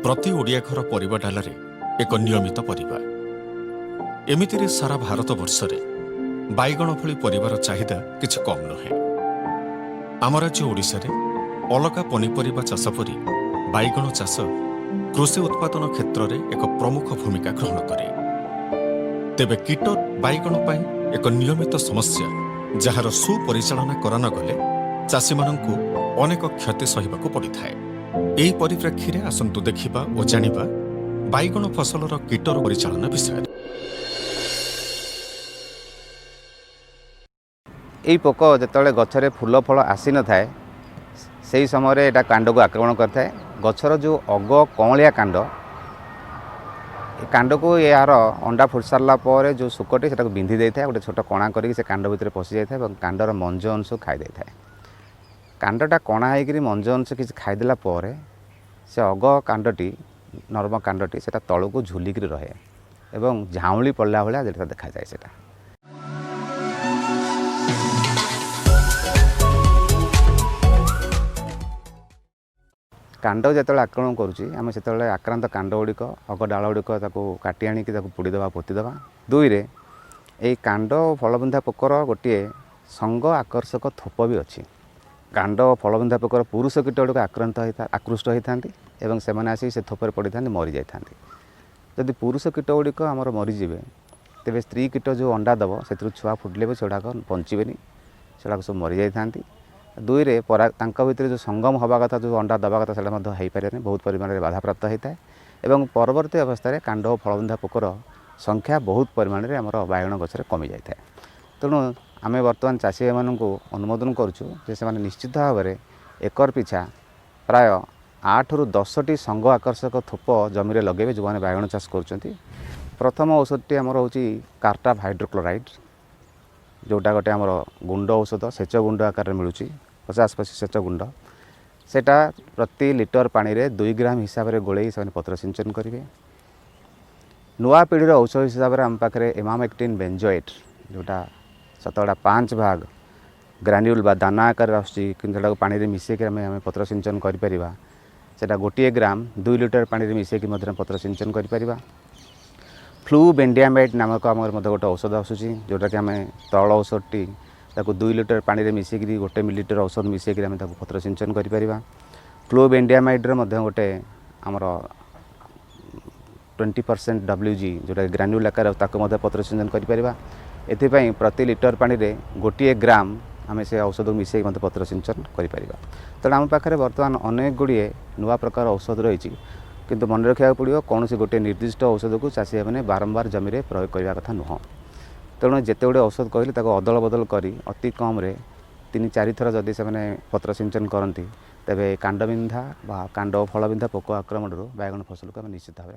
प्रति ओडिया घर परिबा डालारे एक नियमित परिबा एमितिरे सारा भारत वर्षरे बाइगण भली परिबार चाहिदा किछि कम नहे। आम राज्य ओडिशारे अलगा पनिपरिबा चाष परि बाइगण चाष कृषि उत्पादन क्षेत्र में एक प्रमुख भूमिका ग्रहण करे। तेबे कीट बाइगण पाई एक नियमित समस्या जार सुपरिचालना करन गले चाषी मानंकु अनेक क्षति सहिबाकु पड़िथाए। एही परिप्रेक्षी रे आसंतु देखिबा ओ जानिबा बाइगण फसलर कीटर परिचालना विषय। यही पोक जो गचरे फूल फल आसी न थाए से समय एटा कांड को आक्रमण करता है। गचर जो अग कौलिया कांड को यार अंडा फुट सारा पर जो शुकटी से बिंधि दे था गोटे छोट कणा करके कांड भितर पशि जाए और कांडर मंज अंश खाई दे था। कांडटा कणा होकर मंज अंश किसी खाईदेला से अग कांडटी नर्म कांडटी से तल को झुलिक रहे और झाउली पड़ा भाया देखा जाए। से कांड जो आक्रमण करुँची आम से आक्रांत कांड गुड़िक अग डाल गुड़िक काटी आणिक पोड़ीदे पोतीदे। दुई रे यही कांड फलबंधा पोकर गोटे संग आकर्षक थोप भी अच्छी। कांड फलबंधा पोकर पुरुष कीट गुड़िक आकृष्ट होता है से आसिक से थोपर पड़ी था मरी जाता। जदि पुरुष कीट गुड़िक आमर मरीजे तेज स्त्री कीट जो अंडा दब से छुआ फुटले भी सेगुड़ाक बंचबेनी से सब मरी जाती। दुई रे भितर जो संगम हवा कथा जो अंडा दबा कथा से पारे बहुत परिमाण में बाधा प्राप्त होता है और परवर्ती अवस्था कांड फलबंधा पोकर संख्या बहुत परिमाण में आमर बाइगण गचर कमी जाए। तेणु आम बर्तमान चाषी मानू अनुमोदन करुँ निश्चित भाव में एकर पिछा प्राय 8 ରୁ 10ଟି संग आकर्षक थोप जमी लगे जो मैंने बाइगण चाष कर। प्रथम औषधटी आमर हूँ कार्टाप हाइड्रोक्लोराइड जोटा गोटे आमर गुंड औषध सेच गुंड आकार मिलूँ 50-50 सेच गुंड सेटा प्रति लिटर पानी रे 2 ग्राम हिसाब से गोले से पत्र सिंचन करेंगे। नुआ पीढ़ीर औषध हिसाब से आम पाखे इमामेक्टिन बेंजोएट जोटा 5 भाग ग्रान्यूल बा दाना आकार आसा पानी रे मिसेक आम पत्र सिंचन करें। सेटा 1 ग्राम 2 लिटर पानी रे मिसेक पत्र सिंचन करें। फ्लू बेंडियामाइड नामक आम गोटे औषध आसूँ जोटा कि आम तरल औषधटी 2 लिटर पानी रे मिसेक 1 मिलीलीटर औषध मिसेक पत्र सिंचन करें। फ्लू बेंडियामाइड गोटे आमर 20% WG जोटा ग्रान्यूल आकार पत्र सिंचन करें। एथिपाई प्रति लिटर पानी रे 1 ग्राम आम से औषध मिसेक पत्र सिंचन करें। तेणु आम पाखे बर्तमान अनेक गुड़िए नुआ प्रकार औषध रही किंतु मन रखा पड़ो कौन से गोटे निर्दिष्ट औषध को चाषी मैंने बारंबार जमी में प्रयोग करने कथा नुह। तेणु जिते गुड़े औषध कहले अदल बदल कर अति कम 3-4 थर जदि से पत्र सिंचन करती तेरे कांड बिंधा कांड फल बिंधा पोक आक्रमण बाइगण फसल को निश्चित भाव